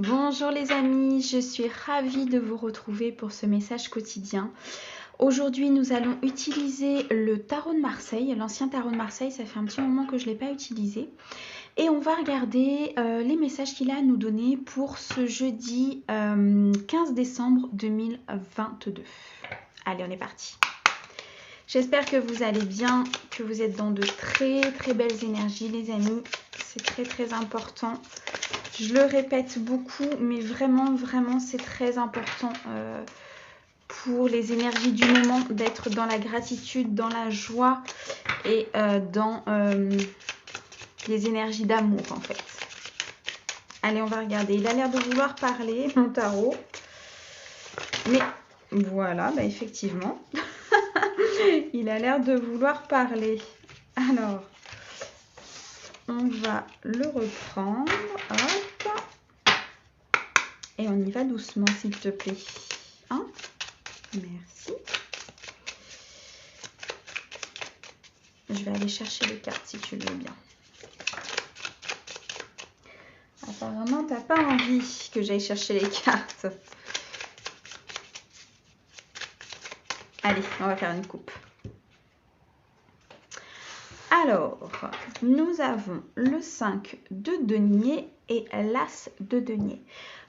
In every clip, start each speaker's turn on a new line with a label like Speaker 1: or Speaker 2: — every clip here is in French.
Speaker 1: Bonjour les amis, je suis ravie de vous retrouver pour ce message quotidien. Aujourd'hui, nous allons utiliser le tarot de Marseille, l'ancien tarot de Marseille, ça fait un petit moment que je ne l'ai pas utilisé. Et on va regarder les messages qu'il a à nous donner pour ce jeudi 15 décembre 2022. Allez, on est parti. J'espère que vous allez bien, que vous êtes dans de très très belles énergies les amis. C'est très très important. Je le répète beaucoup, mais vraiment c'est très important pour les énergies du moment d'être dans la gratitude, dans la joie et dans les énergies d'amour en fait. Allez, on va regarder. Il a l'air de vouloir parler, mon tarot. Mais voilà, bah effectivement. Il a l'air de vouloir parler. Alors, on va le reprendre. Hop. Et on y va doucement, s'il te plaît. Hein? Merci. Je vais aller chercher les cartes si tu le veux bien. Apparemment, tu n'as pas envie que j'aille chercher les cartes. Allez, on va faire une coupe. Alors, nous avons le 5 de denier et l'as de denier.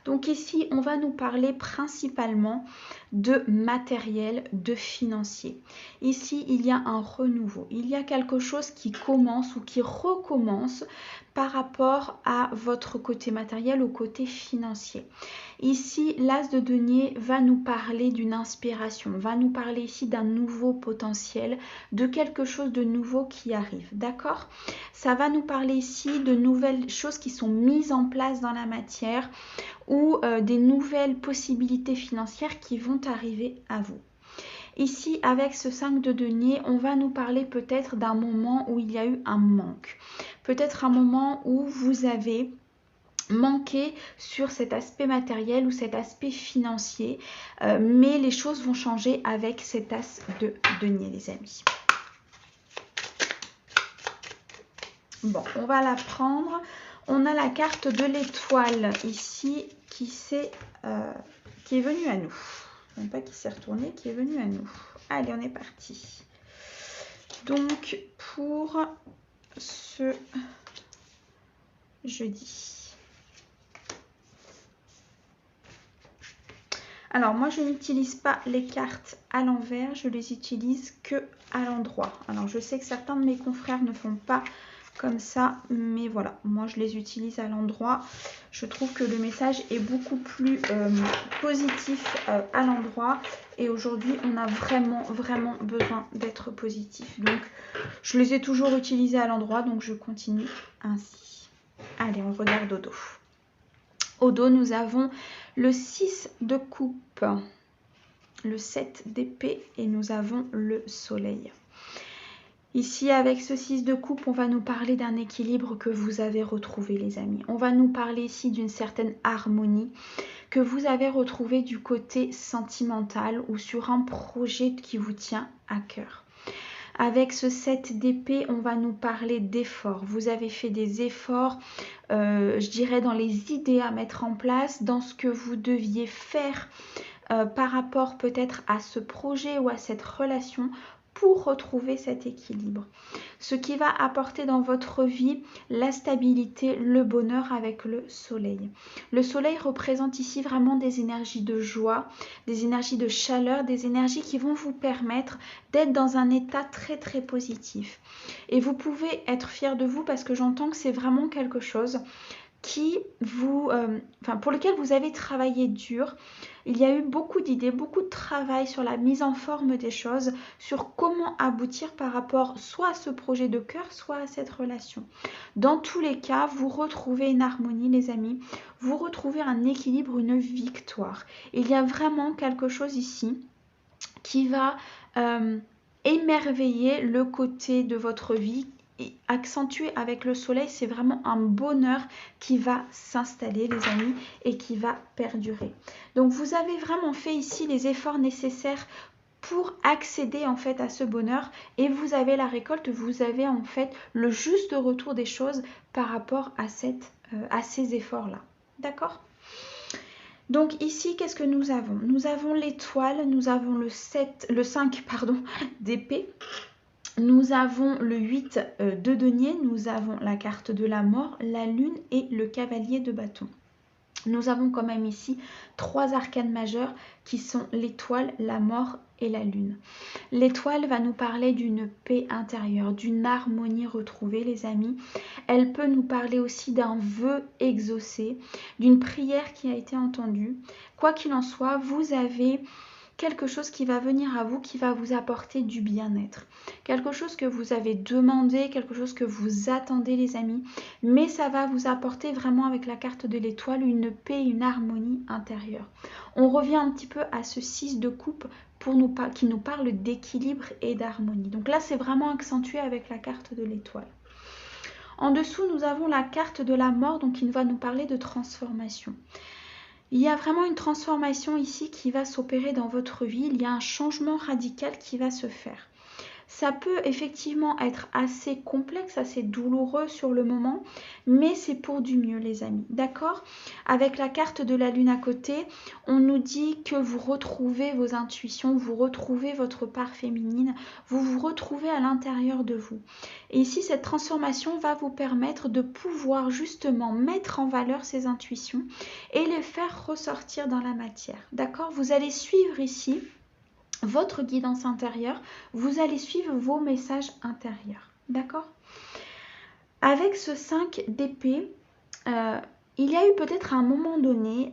Speaker 1: Donc ici, on va nous parler principalement de matériel, de financier. Ici, il y a un renouveau. Il y a quelque chose qui commence ou qui recommence par rapport à votre côté matériel, au côté financier. Ici, l'as de denier va nous parler d'une inspiration, va nous parler ici d'un nouveau potentiel, de quelque chose de nouveau qui arrive, d'accord? Ça va nous parler ici de nouvelles choses qui sont mises en place dans la matière ou des nouvelles possibilités financières qui vont arriver à vous. Ici, avec ce 5 de denier, on va nous parler peut-être d'un moment où il y a eu un manque. Peut-être un moment où vous avez manqué sur cet aspect matériel ou cet aspect financier, mais les choses vont changer avec cet as de denier, les amis. Bon, on va la prendre. On a la carte de l'étoile ici qui est venue à nous. Non pas qui s'est retournée, qui est venue à nous. Allez, on est parti. Donc, pour ce jeudi. Alors, moi, je n'utilise pas les cartes à l'envers. Je les utilise que à l'endroit. Alors, je sais que certains de mes confrères ne font pas comme ça, mais voilà, moi je les utilise à l'endroit. Je trouve que le message est beaucoup plus positif à l'endroit, et aujourd'hui on a vraiment besoin d'être positif, donc je les ai toujours utilisés à l'endroit, donc je continue ainsi. Allez, on regarde au dos. Au dos, nous avons le 6 de coupe, le 7 d'épée et nous avons le soleil. Ici, avec ce 6 de coupe, on va nous parler d'un équilibre que vous avez retrouvé, les amis. On va nous parler ici d'une certaine harmonie que vous avez retrouvée du côté sentimental ou sur un projet qui vous tient à cœur. Avec ce 7 d'épée, on va nous parler d'efforts. Vous avez fait des efforts, je dirais, dans les idées à mettre en place, dans ce que vous deviez faire par rapport peut-être à ce projet ou à cette relation, pour retrouver cet équilibre. Ce qui va apporter dans votre vie la stabilité, le bonheur avec le soleil. Le soleil représente ici vraiment des énergies de joie, des énergies de chaleur, des énergies qui vont vous permettre d'être dans un état très positif. Et vous pouvez être fier de vous parce que j'entends que c'est vraiment quelque chose qui vous, pour lequel vous avez travaillé dur. Il y a eu beaucoup d'idées, beaucoup de travail sur la mise en forme des choses, sur comment aboutir par rapport soit à ce projet de cœur, soit à cette relation. Dans tous les cas, vous retrouvez une harmonie, les amis, vous retrouvez un équilibre, une victoire. Il y a vraiment quelque chose ici qui va émerveiller le côté de votre vie. Et accentué avec le soleil, c'est vraiment un bonheur qui va s'installer, les amis, et qui va perdurer. Donc vous avez vraiment fait ici les efforts nécessaires pour accéder en fait à ce bonheur, et vous avez la récolte, vous avez en fait le juste retour des choses par rapport à ces efforts là. D'accord ? Donc ici, qu'est-ce que nous avons? Nous avons l'étoile, nous avons le 5 pardon, d'épée, nous avons le 8 de denier, nous avons la carte de la mort, la lune et le cavalier de bâton. Nous avons quand même ici 3 arcanes majeures qui sont l'étoile, la mort et la lune. L'étoile va nous parler d'une paix intérieure, d'une harmonie retrouvée, les amis. Elle peut nous parler aussi d'un vœu exaucé, d'une prière qui a été entendue. Quoi qu'il en soit, vous avez quelque chose qui va venir à vous, qui va vous apporter du bien-être. Quelque chose que vous avez demandé, quelque chose que vous attendez, les amis. Mais ça va vous apporter vraiment, avec la carte de l'étoile, une paix, une harmonie intérieure. On revient un petit peu à ce 6 de coupe qui nous parle d'équilibre et d'harmonie. Donc là, c'est vraiment accentué avec la carte de l'étoile. En dessous, nous avons la carte de la mort, donc qui va nous parler de transformation. Il y a vraiment une transformation ici qui va s'opérer dans votre vie. Il y a un changement radical qui va se faire. Ça peut effectivement être assez complexe, assez douloureux sur le moment, mais c'est pour du mieux, les amis, d'accord? Avec la carte de la lune à côté, on nous dit que vous retrouvez vos intuitions, vous retrouvez votre part féminine, vous vous retrouvez à l'intérieur de vous. Et ici, cette transformation va vous permettre de pouvoir justement mettre en valeur ces intuitions et les faire ressortir dans la matière, d'accord? Vous allez suivre ici votre guidance intérieure, vous allez suivre vos messages intérieurs, d'accord? Avec ce 5 d'épée, il y a eu peut-être à un moment donné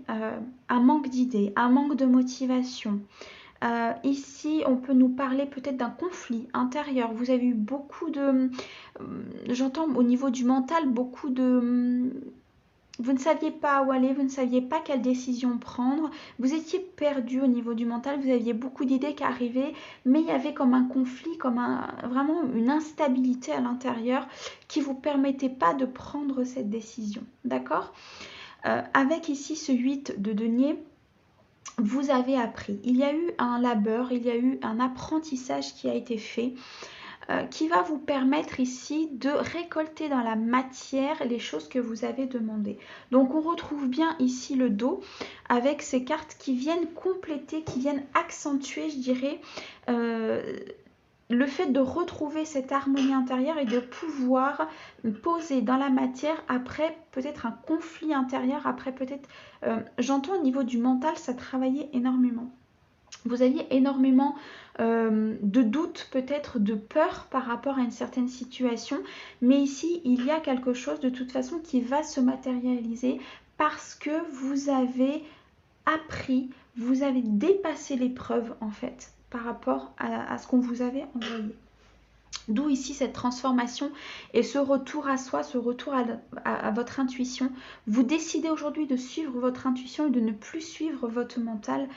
Speaker 1: un manque d'idées, un manque de motivation. Ici, on peut nous parler peut-être d'un conflit intérieur. Vous avez eu beaucoup de... j'entends au niveau du mental, beaucoup de... Vous ne saviez pas où aller, vous ne saviez pas quelle décision prendre, vous étiez perdu au niveau du mental, vous aviez beaucoup d'idées qui arrivaient, mais il y avait comme un conflit, vraiment une instabilité à l'intérieur qui ne vous permettait pas de prendre cette décision, d'accord? Avec ici ce 8 de denier, vous avez appris. Il y a eu un labeur, il y a eu un apprentissage qui a été fait, qui va vous permettre ici de récolter dans la matière les choses que vous avez demandées. Donc on retrouve bien ici le dos avec ces cartes qui viennent compléter, qui viennent accentuer, je dirais, le fait de retrouver cette harmonie intérieure et de pouvoir poser dans la matière après peut-être un conflit intérieur, après peut-être, j'entends au niveau du mental, ça travaillait énormément. Vous aviez énormément de doutes, peut-être de peur par rapport à une certaine situation, mais ici il y a quelque chose de toute façon qui va se matérialiser parce que vous avez appris, vous avez dépassé l'épreuve en fait par rapport à ce qu'on vous avait envoyé. D'où ici cette transformation et ce retour à soi, ce retour à votre intuition. Vous décidez aujourd'hui de suivre votre intuition et de ne plus suivre votre mental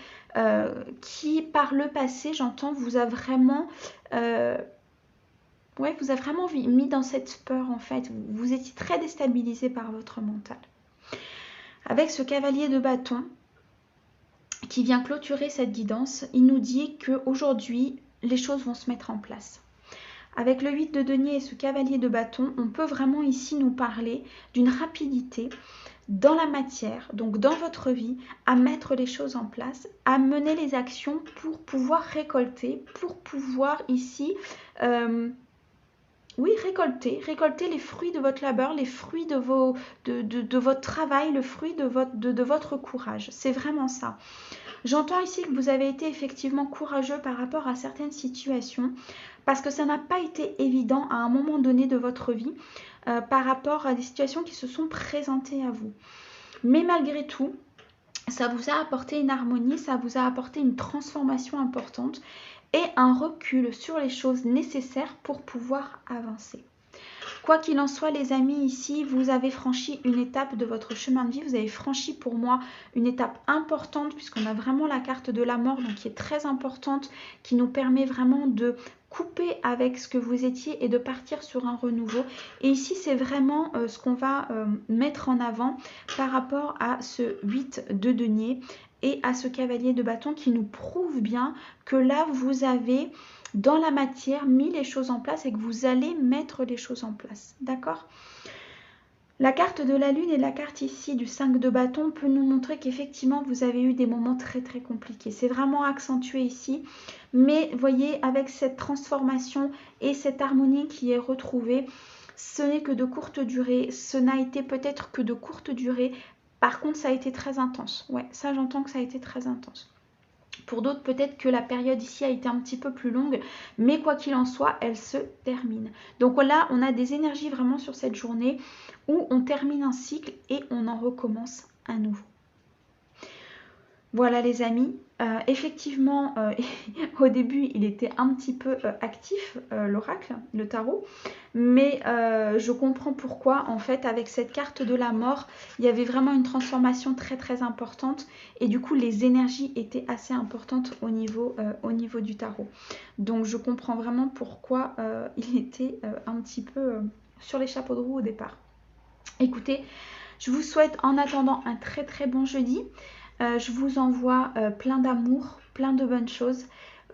Speaker 1: qui par le passé, j'entends, vous a vraiment... vous a vraiment mis dans cette peur en fait. Vous étiez très déstabilisé par votre mental. Avec ce cavalier de bâton qui vient clôturer cette guidance, il nous dit qu'aujourd'hui, les choses vont se mettre en place. Avec le 8 de denier et ce cavalier de bâton, on peut vraiment ici nous parler d'une rapidité dans la matière, donc dans votre vie, à mettre les choses en place, à mener les actions pour pouvoir récolter, pour pouvoir ici, récolter les fruits de votre labeur, les fruits de votre travail, le fruit de votre courage. C'est vraiment ça. J'entends ici que vous avez été effectivement courageux par rapport à certaines situations parce que ça n'a pas été évident à un moment donné de votre vie par rapport à des situations qui se sont présentées à vous. Mais malgré tout, ça vous a apporté une harmonie, ça vous a apporté une transformation importante et un recul sur les choses nécessaires pour pouvoir avancer. Quoi qu'il en soit, les amis, ici, vous avez franchi une étape de votre chemin de vie. Vous avez franchi pour moi une étape importante puisqu'on a vraiment la carte de la mort, donc qui est très importante, qui nous permet vraiment de couper avec ce que vous étiez et de partir sur un renouveau. Et ici, c'est vraiment ce qu'on va mettre en avant par rapport à ce 8 de denier et à ce cavalier de bâton qui nous prouve bien que là, vous avez dans la matière mis les choses en place et que vous allez mettre les choses en place, d'accord? La carte de la lune et la carte ici du 5 de bâton peut nous montrer qu'effectivement vous avez eu des moments très très compliqués. C'est vraiment accentué ici, mais voyez, avec cette transformation et cette harmonie qui est retrouvée, ce n'est que de courte durée, ce n'a été peut-être que de courte durée. Par contre, ça a été très intense. Ouais, ça j'entends que ça a été très intense. Pour d'autres, peut-être que la période ici a été un petit peu plus longue, mais quoi qu'il en soit, elle se termine. Donc là, on a des énergies vraiment sur cette journée où on termine un cycle et on en recommence un nouveau. Voilà les amis, effectivement, au début, il était un petit peu actif, l'oracle, le tarot, mais je comprends pourquoi. En fait, avec cette carte de la mort, il y avait vraiment une transformation très très importante et du coup, les énergies étaient assez importantes au niveau du tarot. Donc, je comprends vraiment pourquoi il était un petit peu sur les chapeaux de roue au départ. Écoutez, je vous souhaite en attendant un très très bon jeudi. Je vous envoie plein d'amour, plein de bonnes choses.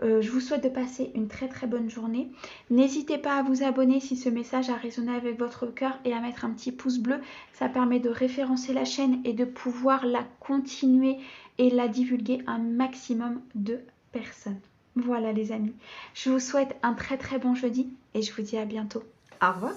Speaker 1: Je vous souhaite de passer une très très bonne journée. N'hésitez pas à vous abonner si ce message a résonné avec votre cœur et à mettre un petit pouce bleu. Ça permet de référencer la chaîne et de pouvoir la continuer et la divulguer à un maximum de personnes. Voilà les amis. Je vous souhaite un très très bon jeudi et je vous dis à bientôt. Au revoir.